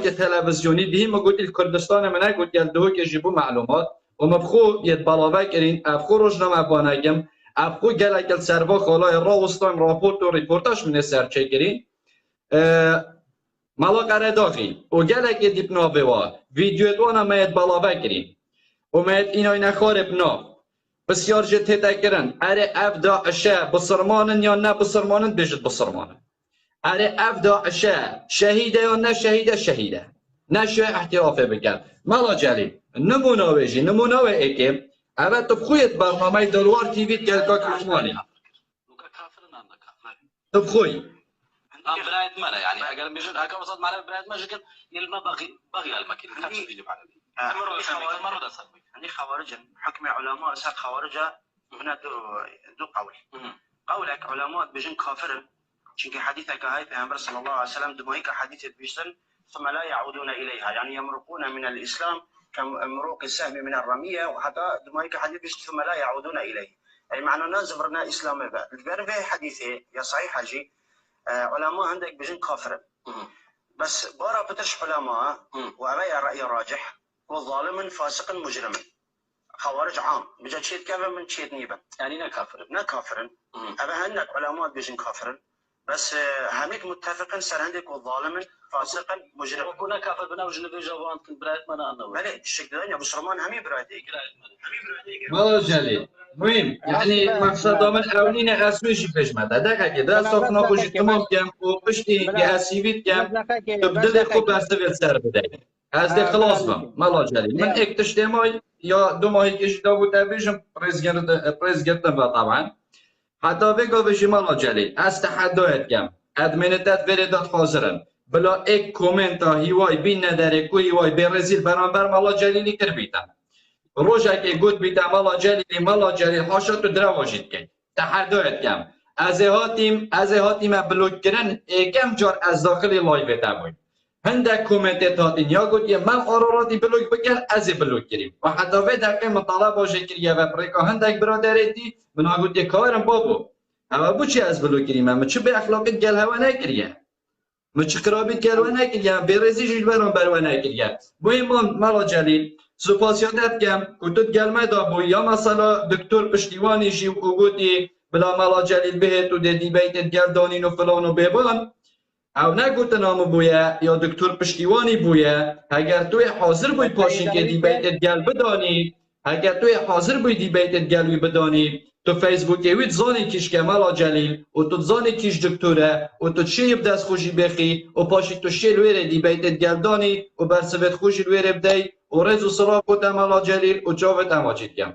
که تلویزیونی دیم گویی کردستان من گویی دو که جیبو معلومات و مبخو یه بالاوه کرین افخو روزنامه بانگم افخو گلکل سروا خالای راوستان راپورت و ریپورتاج من سرچه کرین مالا قرداغی و گلک دیپناوه و ویدیو دوانا مید بالاوه کرین و مید اینای نخاره بنا بسیار جد تکرن اره اف داعشه بسرمانن یا نه بسرمانن بجد بسرمانن اره اف داعشه شهیده یا نه شهیده شهیده نشه احترافه بکن مالا جلیل نمونه ویجی نمونه و اکیم اوه تبخویت برنامه دلوار تیوید گلکا کشمانی تبخوی برايت مانا يعني اگر بيجن هكا وصلت معنا برايت ما جكن يلما باغي المكين خاطش يجب على عندي خوارج حكم علماء سات خوارج هنا دو قول قولك علماء بيجن كافر چونك حديثك هاي پیغمبر صلى الله عليه وسلم دمائك حديث بيشتن ثم لا يعودون اليها يعني يمرقون من الاسلام كمروق السهم من الرميه وحتى دمائك حديث بيشتن ثم لا يعودون اليه اي معنى نازبرنا اسلام بقى البرفه حديثه يا صحيح حاجي علماء عندك بيجن كافر بس بارا بترش علماء وأبي الرأي راجح والظالم فاسق مجرم خوارج عام بجا تشيت كافر من تشيت نيبا يعني نا كافر أبي عندك علماء بيجن كافر بس هميك متفقا سر عندك والظالم فاسق مجرم وكنا كافر بنا وجنبي جوان كنت برايت مانا أنا بلي الشكل يا ابو سلمان همي برايت مالا جلیل مهم يعني مقصد من اولین اسویشی پشمده دقیقه که دست آخنا خوشی تمام کم و پشتی که اسیوید کم تبدل خوب بسته ویل سر بده از ده خلاص بم مالا جلیل من اکتشته مای یا 2 ماهی کشیده بود بیشم پریز گرتم و طبعا حتی بگو بشی مالا جلیل از تحدایت کم ادمینتت ویردات حاضرن بلا ایک کومنت ها هیوای بین نداره کو هیوای برزیل برانبر مالا جلیلی کر بیتن روزا که گفت بیتم مالا جلیل هاشا تو درواشید که تحدایت کم از هاتیم بلوک کردن کم جار از داخل لایو تابوی هندک کومنت هاتین یا گفت من آرارادی بلوک بکن از بلوک کریم و حتی به دقیقه مطالب باشه کریه و پریکا هندک برادریتی بنا گفت کارم بابو اما بو چی از بلوک کریم اما چه به اخلاقیت گل هوا نکریه ما چه قرابیت گل هوا نکریه برزی جیل بران بروا نکریه بویم مالا جلیل سپاسیاتت کم کتت گلمه دا بو یا مثلا دکتر پشتیوانی جی و گوتی بلا مالا جلیل بهت و دیدی بیتت گردانین و فلان و ببان او نگوت نام بویه یا دکتر پشتیوانی بویه اگر توی حاضر بوی پاشین که دی بیتت گل بدانی اگر توی حاضر بوی دی بیتت گلوی بدانی تو فیسبوک وید زانی کیش که مالا جلیل و تو زانی کیش دکتوره و تو چیب دست خوشی بخی و پاشی تو شیل ویره دی بیتت گردانی و برسوت خوشی ویره بدهی و رز و سراغ و مالا جلیل و جاوت اماجید کم